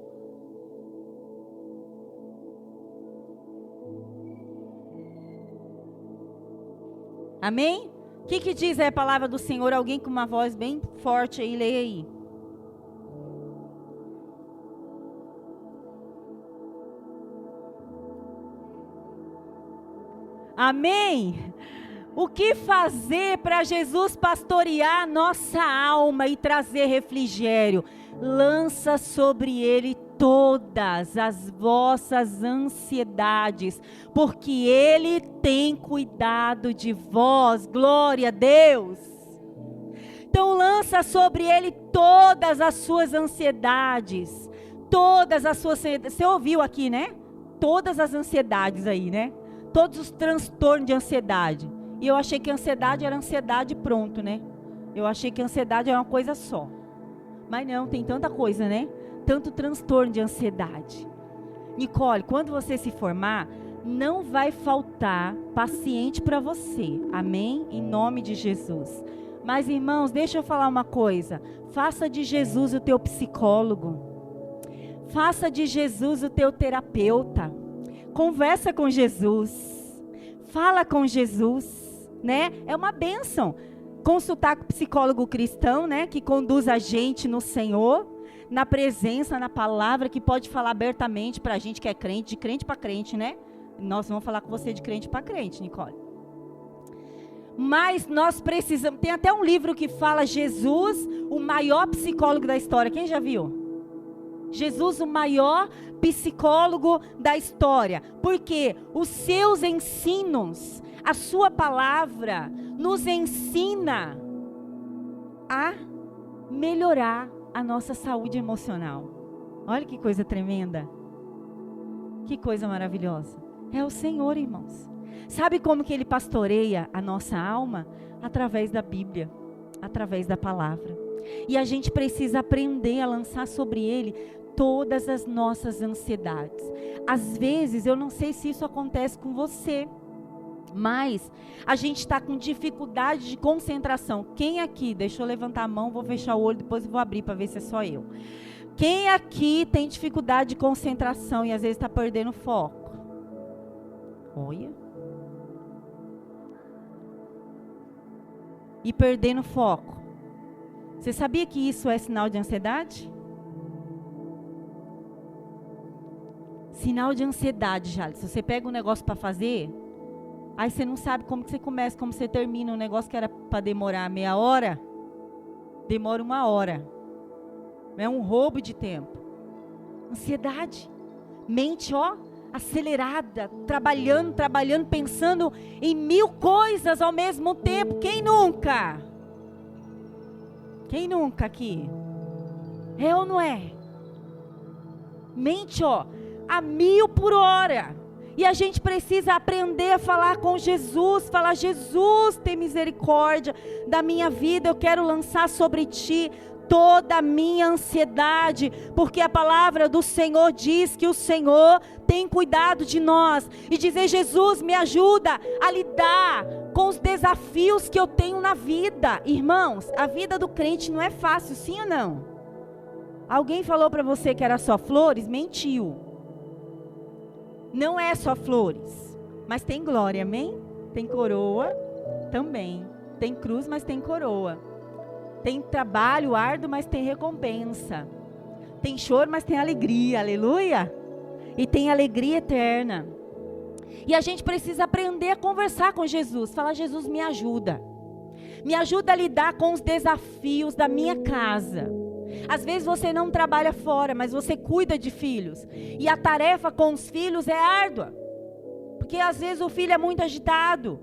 Amém? O que diz a palavra do Senhor? Alguém com uma voz bem forte aí, leia aí. Amém? O que fazer para Jesus pastorear a nossa alma e trazer refrigério? Lança sobre Ele todas as vossas ansiedades, porque Ele tem cuidado de vós. Glória a Deus. Então lança sobre Ele todas as suas ansiedades. Todas as suas ansiedades. Você ouviu aqui, né? Todas as ansiedades aí, né? Todos os transtornos de ansiedade. E eu achei que ansiedade era ansiedade pronto, né? Eu achei que ansiedade era uma coisa só. Mas não, tem tanta coisa, né? Tanto transtorno de ansiedade. Nicole, quando você se formar, não vai faltar paciente para você. Amém? Em nome de Jesus. Mas, irmãos, deixa eu falar uma coisa. Faça de Jesus o teu psicólogo. Faça de Jesus o teu terapeuta. Conversa com Jesus. Fala com Jesus. Né? É uma bênção consultar com o psicólogo cristão, né? Que conduz a gente no Senhor, na presença, na palavra, que pode falar abertamente para a gente que é crente, de crente para crente, né? Nós vamos falar com você de crente para crente, Nicole. Mas nós precisamos, tem até um livro que fala Jesus, o maior psicólogo da história. Quem já viu? Jesus, o maior psicólogo da história. Porque os seus ensinos, a sua palavra nos ensina a melhorar a nossa saúde emocional. Olha que coisa tremenda. Que coisa maravilhosa. É o Senhor, irmãos. Sabe como que Ele pastoreia a nossa alma? Através da Bíblia, através da palavra. E a gente precisa aprender a lançar sobre Ele todas as nossas ansiedades. Às vezes, eu não sei se isso acontece com você, mas a gente está com dificuldade de concentração. Quem aqui, deixa eu levantar a mão, vou fechar o olho, depois eu vou abrir para ver se é só eu. Quem aqui tem dificuldade de concentração e às vezes está perdendo foco? Olha. E perdendo foco. Você sabia que isso é sinal de ansiedade? Sinal de ansiedade, Jales. Se você pega um negócio para fazer, aí você não sabe como que você começa, como você termina. Um negócio que era para demorar meia hora, demora 1 hora. É um roubo de tempo. Ansiedade. Mente, acelerada, trabalhando, pensando em 1000 coisas ao mesmo tempo. Quem nunca? Quem nunca aqui? É ou não é? Mente, a 1000 por hora. E a gente precisa aprender a falar com Jesus. Falar: Jesus, tem misericórdia da minha vida. Eu quero lançar sobre ti toda a minha ansiedade, porque a palavra do Senhor diz que o Senhor tem cuidado de nós. E dizer: Jesus, me ajuda a lidar com os desafios que eu tenho na vida. Irmãos, a vida do crente não é fácil, sim ou não? Alguém falou para você que era só flores? Mentiu. Não é só flores, mas tem glória, amém? Tem coroa também. Tem cruz, mas tem coroa. Tem trabalho árduo, mas tem recompensa. Tem choro, mas tem alegria, aleluia. E tem alegria eterna. E a gente precisa aprender a conversar com Jesus. Falar: Jesus, me ajuda. Me ajuda a lidar com os desafios da minha casa. Às vezes você não trabalha fora, mas você cuida de filhos. E a tarefa com os filhos é árdua. Porque às vezes o filho é muito agitado.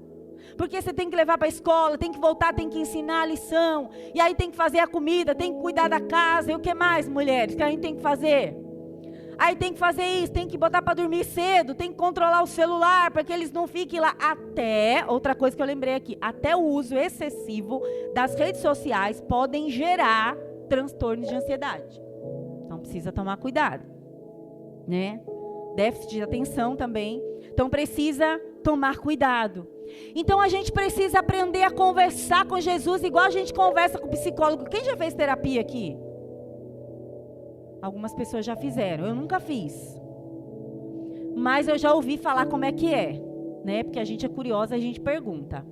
Porque você tem que levar para a escola, tem que voltar, tem que ensinar a lição. E aí tem que fazer a comida, tem que cuidar da casa. E o que mais, mulheres, que a gente tem que fazer? Aí tem que fazer isso, tem que botar para dormir cedo, tem que controlar o celular para que eles não fiquem lá. Até, outra coisa que eu lembrei aqui, até o uso excessivo das redes sociais podem gerar transtornos de ansiedade. Então precisa tomar cuidado, né? Déficit de atenção também. Então precisa tomar cuidado. Então a gente precisa aprender a conversar com Jesus igual a gente conversa com o psicólogo. Quem já fez terapia aqui? Algumas pessoas já fizeram, eu nunca fiz. Mas eu já ouvi falar como é que é, né? Porque a gente é curiosa, a gente pergunta.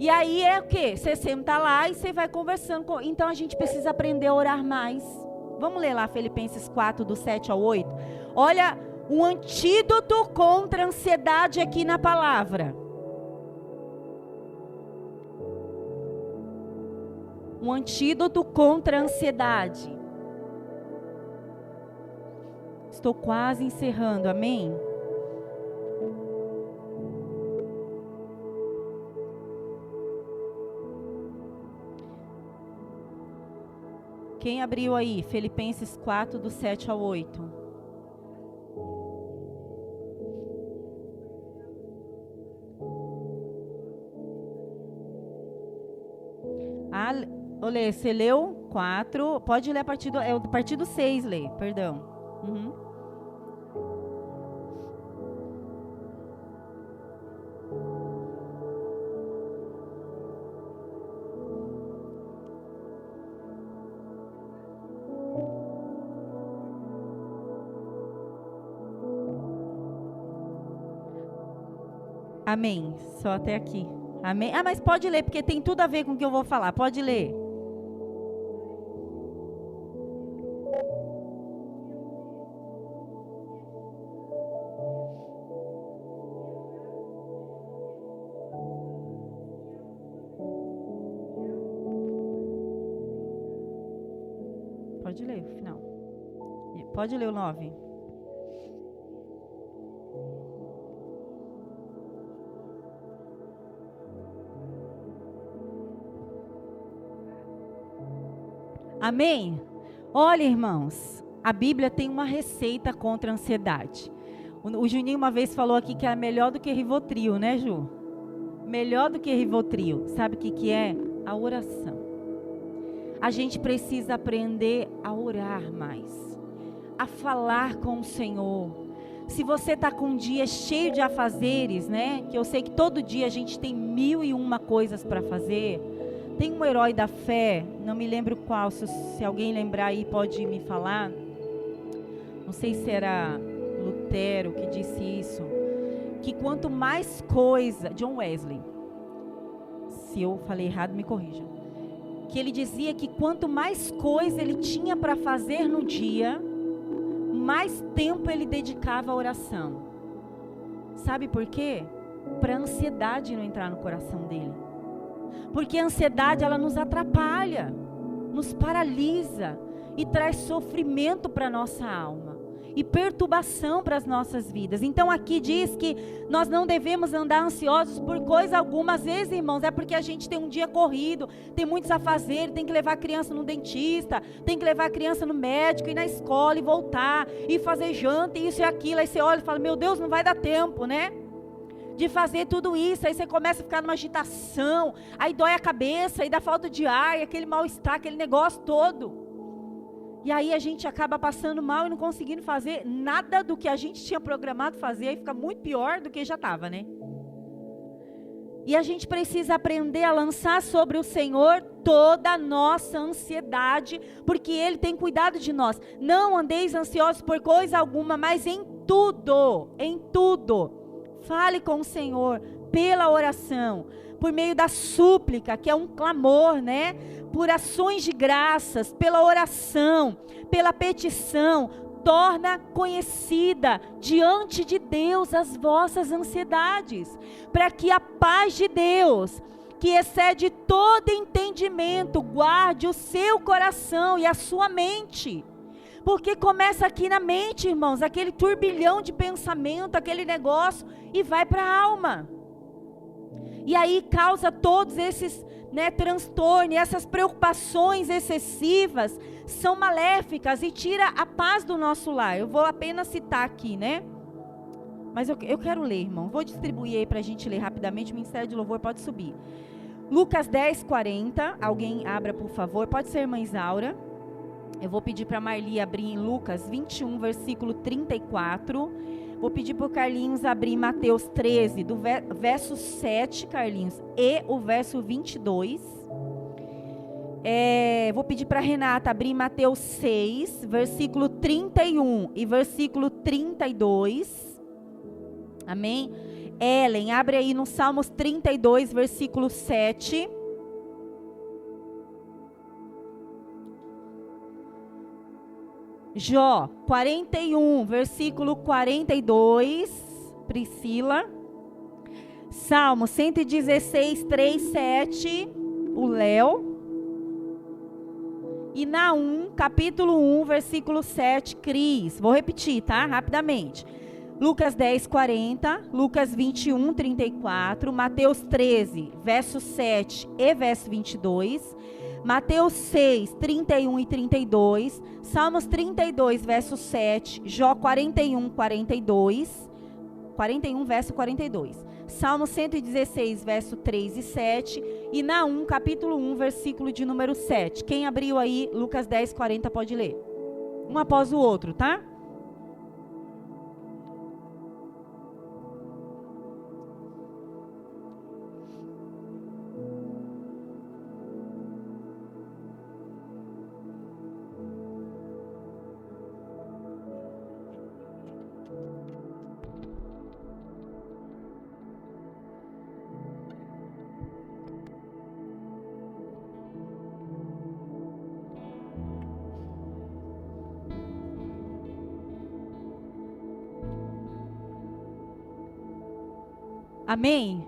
E aí é o quê? Você senta lá e você vai conversando. Então a gente precisa aprender a orar mais. Vamos ler lá Filipenses 4, do 7 ao 8. Olha, um antídoto contra a ansiedade aqui na palavra. Um antídoto contra a ansiedade. Estou quase encerrando, amém? Quem abriu aí? Filipenses 4, do 7 ao 8. Olê, você leu 4, pode ler a partir do 6, lê, perdão. Uhum. Amém. Só até aqui. Amém. Ah, mas pode ler, porque tem tudo a ver com o que eu vou falar. Pode ler. Pode ler o final. Pode ler o 9. Amém? Olha, irmãos, a Bíblia tem uma receita contra a ansiedade. O Juninho uma vez falou aqui que é melhor do que Rivotril, né, Ju? Melhor do que Rivotril. Sabe o que é? A oração. A gente precisa aprender a orar mais, a falar com o Senhor. Se você está com um dia cheio de afazeres, né? Que eu sei que todo dia a gente tem 1001 coisas para fazer. Tem um herói da fé, não me lembro qual, se alguém lembrar aí pode me falar. Não sei se era Lutero que disse isso. Que quanto mais coisa, John Wesley, se eu falei errado me corrija. Que ele dizia que quanto mais coisa ele tinha para fazer no dia, mais tempo ele dedicava à oração. Sabe por quê? Para a ansiedade não entrar no coração dele. Porque a ansiedade, ela nos atrapalha, nos paralisa e traz sofrimento para a nossa alma e perturbação para as nossas vidas. Então aqui diz que nós não devemos andar ansiosos por coisa alguma. Às vezes, irmãos, é porque a gente tem um dia corrido, tem muitos afazeres, tem que levar a criança no dentista, tem que levar a criança no médico, ir na escola e voltar, e fazer janta, e isso e aquilo. Aí você olha e fala, meu Deus, não vai dar tempo, né? De fazer tudo isso, aí você começa a ficar numa agitação, aí dói a cabeça, aí dá falta de ar, e aquele mal-estar, aquele negócio todo. E aí a gente acaba passando mal e não conseguindo fazer nada do que a gente tinha programado fazer, aí fica muito pior do que já estava, né? E a gente precisa aprender a lançar sobre o Senhor toda a nossa ansiedade, porque Ele tem cuidado de nós. Não andeis ansiosos por coisa alguma, mas em tudo, fale com o Senhor pela oração, por meio da súplica, que é um clamor, né? Por ações de graças, pela oração, pela petição, torna conhecida diante de Deus as vossas ansiedades, para que a paz de Deus, que excede todo entendimento, guarde o seu coração e a sua mente. Porque começa aqui na mente, irmãos, aquele turbilhão de pensamento, aquele negócio, e vai para a alma. E aí causa todos esses transtornos, essas preocupações excessivas, são maléficas e tira a paz do nosso lar. Eu vou apenas citar aqui, mas eu quero ler, irmão. Vou distribuir aí para a gente ler rapidamente. O Ministério de Louvor pode subir. Lucas 10, 40. Alguém abra, por favor. Pode ser irmã Isaura. Eu vou pedir para a Marli abrir em Lucas 21, versículo 34. Vou pedir para o Carlinhos abrir Mateus 13, do verso 7, Carlinhos, e o verso 22. Vou pedir para a Renata abrir Mateus 6, versículo 31 e versículo 32. Amém? Ellen, abre aí no Salmos 32, versículo 7. Jó 41, versículo 42. Priscila. Salmo 116, 3, 7. O Léo. E Naum, capítulo 1, versículo 7. Cris. Vou repetir, tá? Rapidamente. Lucas 10, 40, Lucas 21, 34, Mateus 13, verso 7 e verso 22, Mateus 6, 31 e 32, Salmos 32, verso 7, Jó 41, 42, 41, verso 42, Salmo 116, verso 3 e 7, e Naum, capítulo 1, versículo de número 7. Quem abriu aí, Lucas 10, 40, pode ler. Um após o outro, tá? Amém?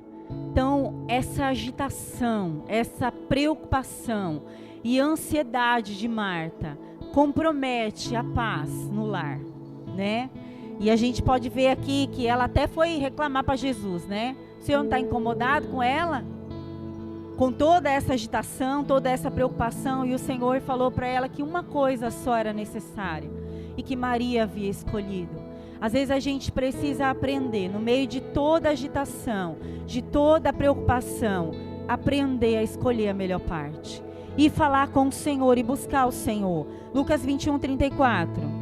Então, essa agitação, essa preocupação e ansiedade de Marta compromete a paz no lar, né? E a gente pode ver aqui que ela até foi reclamar para Jesus, né? O Senhor não está incomodado com ela? Com toda essa agitação, toda essa preocupação, e o Senhor falou para ela que uma coisa só era necessária e que Maria havia escolhido. Às vezes a gente precisa aprender, no meio de toda agitação, de toda preocupação, aprender a escolher a melhor parte. E falar com o Senhor e buscar o Senhor. Lucas 21, 34.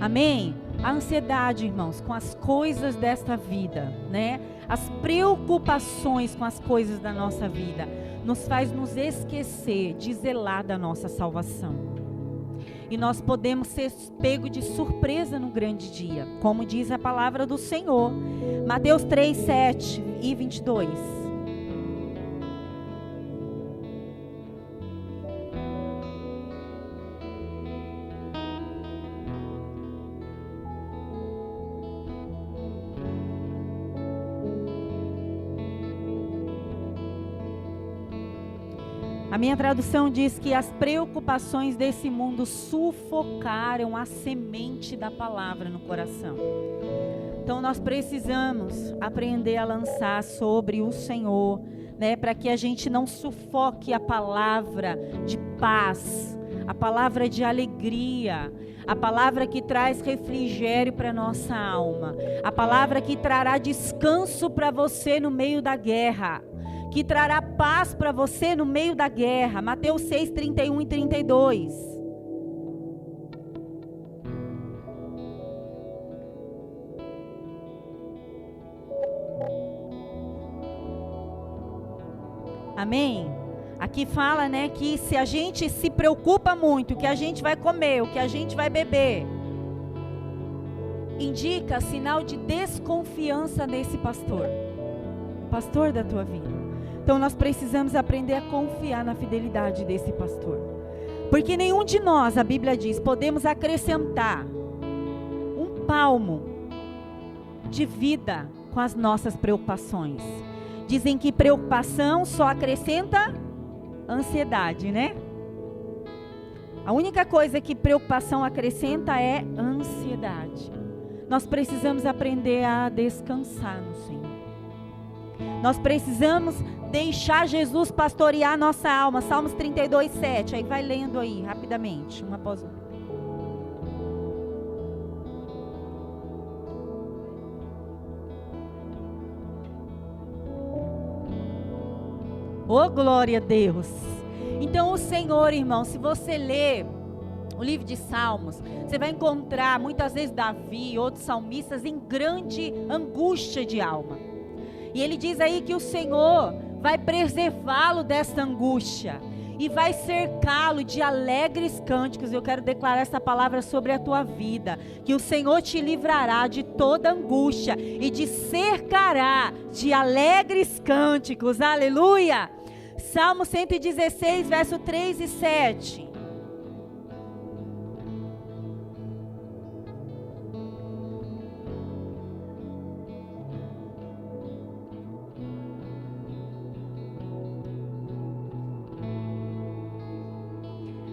Amém? A ansiedade, irmãos, com as coisas desta vida, né? As preocupações com as coisas da nossa vida, nos faz nos esquecer de zelar da nossa salvação. E nós podemos ser pegos de surpresa no grande dia, como diz a palavra do Senhor. Mateus 3, 7 e 22. A minha tradução diz que as preocupações desse mundo sufocaram a semente da palavra no coração. Então nós precisamos aprender a lançar sobre o Senhor, né, para que a gente não sufoque a palavra de paz, a palavra de alegria, a palavra que traz refrigério para nossa alma, a palavra que trará descanso para você no meio da guerra, que trará paz para você no meio da guerra. Mateus 6, 31 e 32. Amém? Aqui fala, né, que se a gente se preocupa muito, o que a gente vai comer, o que a gente vai beber, indica sinal de desconfiança nesse pastor da tua vida. Então nós precisamos aprender a confiar na fidelidade desse pastor, porque nenhum de nós, a Bíblia diz, podemos acrescentar um palmo de vida com as nossas preocupações. Dizem que preocupação só acrescenta ansiedade, né? A única coisa que preocupação acrescenta é ansiedade. Nós precisamos aprender a descansar no Senhor. Nós precisamos deixar Jesus pastorear nossa alma. Salmos 32:7. Aí vai lendo aí, rapidamente, uma após outra. Oh, glória a Deus. Então o Senhor, irmão, se você ler o livro de Salmos, você vai encontrar muitas vezes Davi e outros salmistas em grande angústia de alma. E ele diz aí que o Senhor vai preservá-lo dessa angústia e vai cercá-lo de alegres cânticos. Eu quero declarar essa palavra sobre a tua vida, que o Senhor te livrará de toda angústia e te cercará de alegres cânticos. Aleluia! Salmo 116, verso 3 e 7.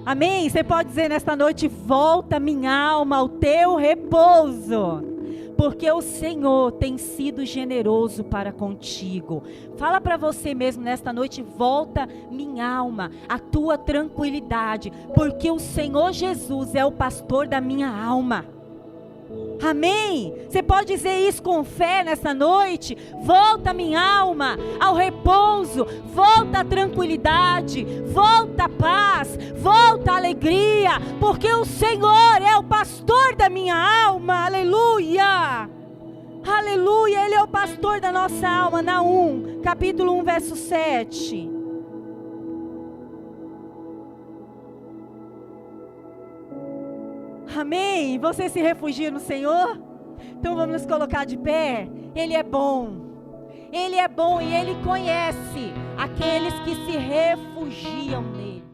Amém? Você pode dizer nesta noite: volta minha alma ao teu repouso, porque o Senhor tem sido generoso para contigo. Fala para você mesmo nesta noite: volta minha alma, a tua tranquilidade, porque o Senhor Jesus é o pastor da minha alma. Amém? Você pode dizer isso com fé nessa noite? Volta minha alma ao repouso, volta a tranquilidade, volta a paz, volta a alegria, porque o Senhor é o pastor da minha alma. Aleluia! Aleluia! Ele é o pastor da nossa alma. Naum, capítulo 1, verso 7. Amém? Você se refugia no Senhor? Então vamos nos colocar de pé. Ele é bom. Ele é bom e Ele conhece aqueles que se refugiam nele.